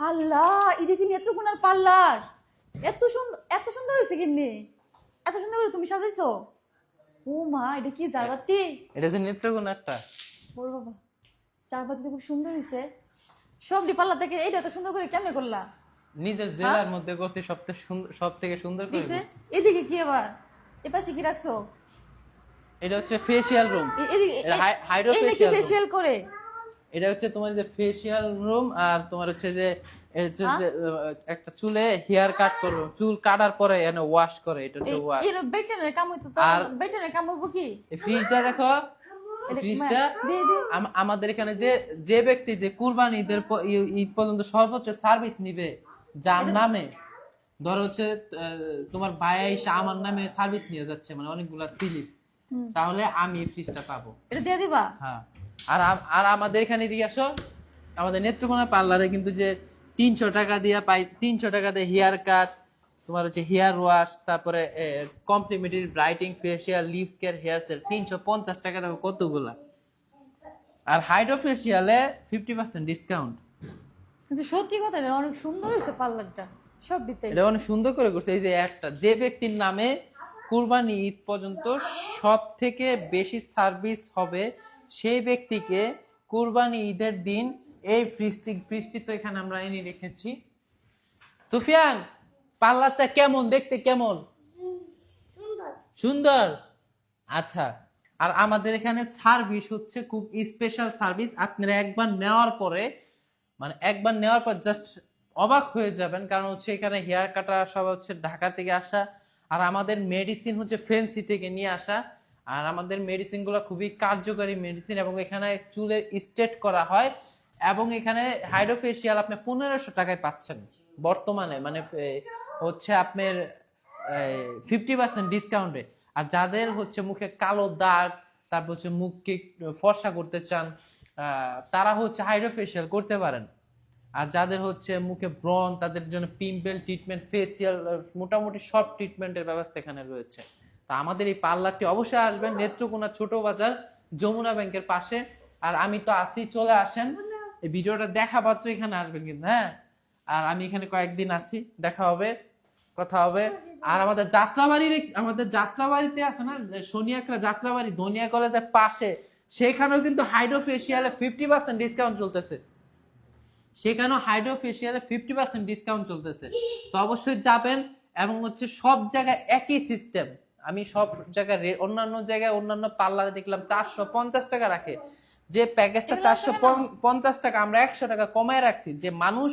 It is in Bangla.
আল্লাহ, এটা কি নেত্রকোনার পার্লার? এত সুন্দর হয়েছে কেমনি? এত সুন্দর করে তুমি সাজাইছো? ও মা, এটা কি জারবাতি? এটা হচ্ছে নেত্রকোনারটা। ওর বাবা, জারবাতিতে খুব সুন্দর হয়েছে। সব পার্লার থেকে এইটা এত সুন্দর করে কেমনে করলা? নিজের জেলার মধ্যে করছি, সব থেকে সুন্দর করে দিছে করছি। এদিকে কি আবার? এপাশে কি রাখছো? এটা হচ্ছে ফেসিয়াল রুম। এদিকে এটা হাইড্রো এই নাকি ফেসিয়াল রুম। ফেসিয়াল করে? এটা হচ্ছে তোমার যে ফেসিয়াল রুম, আর তোমার হচ্ছে যে এর হচ্ছে যে, একটা চুলে হেয়ার কাট করবে, চুল কাটার পরে এনে ওয়াশ করে, এটা হচ্ছে ওয়াশ। এর বেটেনের কাম হইতো তো। আর বেটেনের কাম হইবো কি? এই ফ্রিজটা দেখো, ফ্রিজটা দিয়ে দিয়ে আমাদের এখানে যে যে ব্যক্তি যে কুরবানি ঈদের ঈদ পর্যন্ত সর্বোচ্চ সার্ভিস নিবে, যার নামে ধরো হচ্ছে তোমার ভাই এসে আমার নামে সার্ভিস নিয়ে যাচ্ছে, মানে অনেকগুলা স্লিপ, তাহলে আমি এই ফ্রিজটা পাবো। এটা দিয়ে দিবা? হ্যাঁ। আর আমাদের এখানে দিয়ে আসো, আমাদের নেত্রকোনা পার্লারে কিন্তু যে 300 টাকা দিয়ে পাই, 300 টাকা দিয়ে হেয়ার কাট, তোমার হচ্ছে হেয়ার ওয়াশ, তারপরে complimentary brightening, facial, lips care, hair set 350 টাকা দেবো কতগুলা। আর হাইড্রো ফেসিয়ালে 50% ডিসকাউন্ট। কিন্তু সত্যি কথা, এটা অনেক সুন্দর হয়েছে পার্লারটা সব দিতে। এটা অনেক সুন্দর করে করছে। এই যে একটা যে ব্যক্তির নামে কুরবানি ঈদ পর্যন্ত সব থেকে বেশি সার্ভিস হবে, সেই ব্যক্তিকে কুরবানি ঈদের দিন এই ফ্রিজটি তো এখানে আমরা এনে রেখেছি। সুফিয়ান, পার্লারটা কেমন দেখতে? কেমন? সুন্দর। আচ্ছা। আর আমাদের এখানে সার্ভিস হচ্ছে খুব স্পেশাল সার্ভিস। আপনারা একবার নেওয়ার পর জাস্ট অবাক হয়ে যাবেন, কারণ হচ্ছে এখানে হেয়ার কাটার সব হচ্ছে ঢাকা থেকে আসা, আর আমাদের মেডিসিন হচ্ছে ফেন্সি থেকে নিয়ে আসা। আর আমাদের মেডিসিন গুলো খুবই কার্যকারী মেডিসিন, এবং এখানে চুলের স্ট্রেট করা হয়, এবং এখানে হাইড্রোফেশিয়াল আপনি 1500 টাকায় পাচ্ছেন বর্তমানে, মানে হচ্ছে আপনার 50% ডিসকাউন্টে। আর যাদের হচ্ছে মুখে কালো দাগ, তারপর হচ্ছে মুখকে ফর্সা করতে চান, তারা হচ্ছে হাইড্রোফেশিয়াল করতে পারেন। আর যাদের হচ্ছে মুখে ব্রণ, তাদের জন্য পিম্পল ট্রিটমেন্ট, ফেসিয়াল, মোটামুটি সব ট্রিটমেন্টের ব্যবস্থা এখানে রয়েছে। তা আমাদের এই পার্লারটি অবশ্যই আসবেন, নেত্রকোনা ছোট বাজার, যমুনা ব্যাংকের পাশে। আর আমি তো আসি, চলে আসেন, এই ভিডিওটা দেখা মাত্র এখানে আসবেন কিন্তু, হ্যাঁ। আর আমি এখানে কয়েকদিন আসি, দেখা হবে, কথা হবে। আর আমাদের যাত্রাবাড়িতে আছে না, সোনিয়াকড়া যাত্রাবাড়ি, ধনিয়া কলেজের পাশে, সেখানেও কিন্তু হাইড্রোফেশিয়ালে 50% ডিসকাউন্ট চলতেছে। সেখানেও হাইড্রোফেশিয়ালে 50% ডিসকাউন্ট চলতেছে। তো অবশ্যই যাবেন, এবং হচ্ছে সব জায়গায় একই সিস্টেম। আমি সব জায়গায় অন্যান্য পার্লারে দেখলাম 450 টাকা রাখে, যে প্যাকেজটা 450 টাকা, আমরা 100 টাকা কমায় রাখছি, যে মানুষ